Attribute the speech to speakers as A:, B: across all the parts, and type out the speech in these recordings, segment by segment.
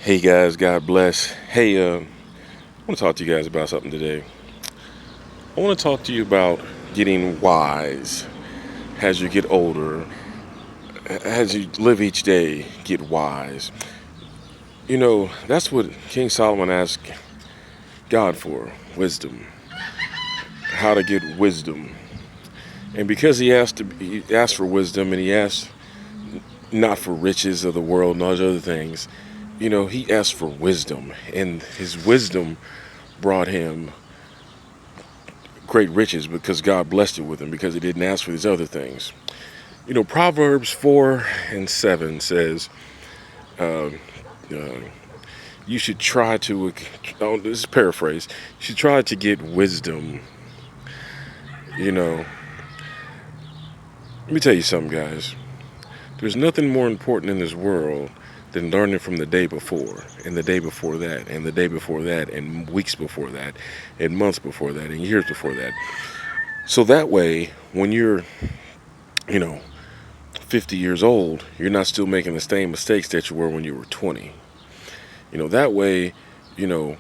A: Hey guys, God bless. Hey, I want to talk to you guys about something today. I want to talk to you about getting wise as you get older, as you live each day, get wise. That's what King Solomon asked God for, wisdom, how to get wisdom. And because he asked for wisdom and he asked not for riches of the world and all those other things, he asked for wisdom. And his wisdom brought him great riches because God blessed it with him because he didn't ask for these other things. Proverbs 4 and 7 says, uh, uh, you should try to, oh, this is paraphrase, you should try to get wisdom. You know, Let me tell you something, guys. There's nothing more important in this world than learning from the day before, and the day before that, and the day before that, and weeks before that, and months before that, and years before that. So that way, when you're, you know, 50 years old, you're not still making the same mistakes that you were when you were 20. That way, you know,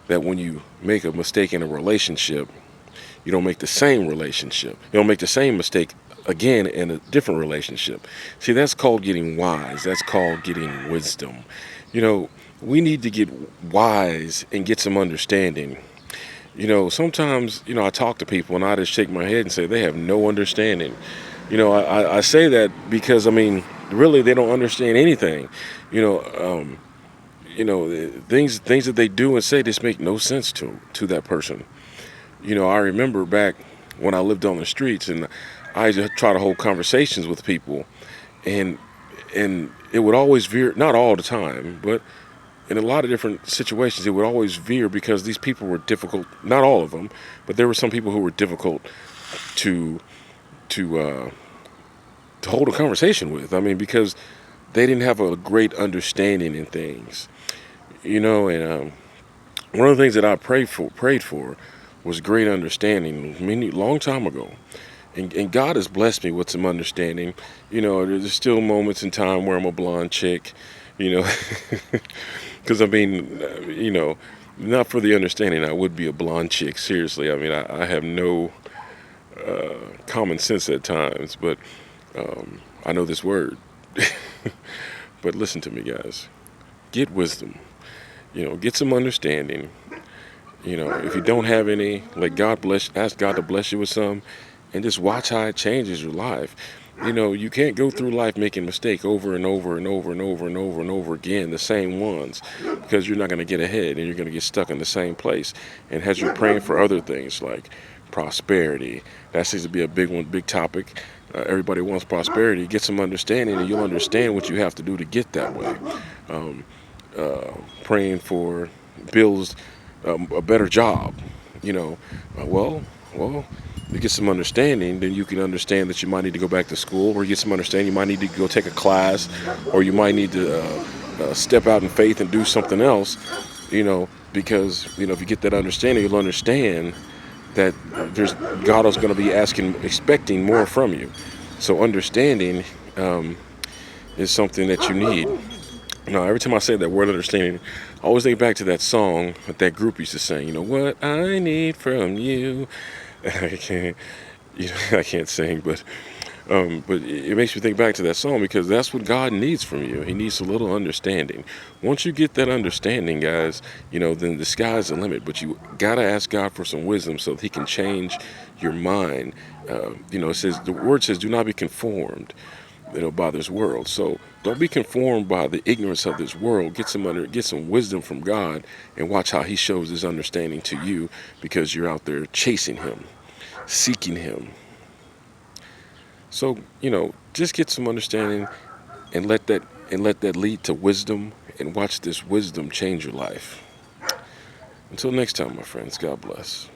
A: that when you make a mistake in a relationship, you don't make the same relationship. You don't make the same mistake again in a different relationship. See, that's called getting wise. That's called getting wisdom. You know, we need to get wise and get some understanding. Sometimes, I talk to people and I just shake my head and say they have no understanding. I say that because, really they don't understand anything. You know, um, things that they do and say just make no sense to that person. I remember back when I lived on the streets and I just try to hold conversations with people, and it would always veer, not all the time, but in a lot of different situations, it would always veer because these people were difficult. Not all of them, but there were some people who were difficult to to uh, to hold a conversation with. Because they didn't have a great understanding in things. And one of the things that I prayed for was great understanding many long time ago. And God has blessed me with some understanding. There's still moments in time where I'm a blonde chick, you know, because not for the understanding, I would be a blonde chick. Seriously, I have no common sense at times, but I know this word. But listen to me, guys. Get wisdom. Get some understanding. If you don't have any, ask God to bless you with some, and just watch how it changes your life. You can't go through life making mistakes over and over and over and over and over and over again, the same ones, because you're not going to get ahead and you're going to get stuck in the same place. And as you're praying for other things like prosperity, that seems to be a big one, big topic. Everybody wants prosperity. Get some understanding, and you'll understand what you have to do to get that way. Um, Praying for bills, a better job. You know, well, you get some understanding, then you can understand that you might need to go back to school, or you get some understanding you might need to go take a class, or you might need to step out in faith and do something else. Because if you get that understanding, you'll understand that God is going to be expecting more from you. So understanding is something that you need. Every time I say that word understanding, I always think back to that song that group used to sing. What I need from you. I can't, I can't sing, but it makes me think back to that song because that's what God needs from you. He needs a little understanding. Once you get that understanding, guys, then the sky's the limit. But you gotta ask God for some wisdom so that He can change your mind. It says the word says, "Do not be conformed." By this world. So don't be conformed by the ignorance of this world. Get some wisdom from God, and watch how He shows His understanding to you because you're out there chasing Him, seeking Him. So just get some understanding, and let that lead to wisdom, and watch this wisdom change your life. Until next time, my friends. God bless.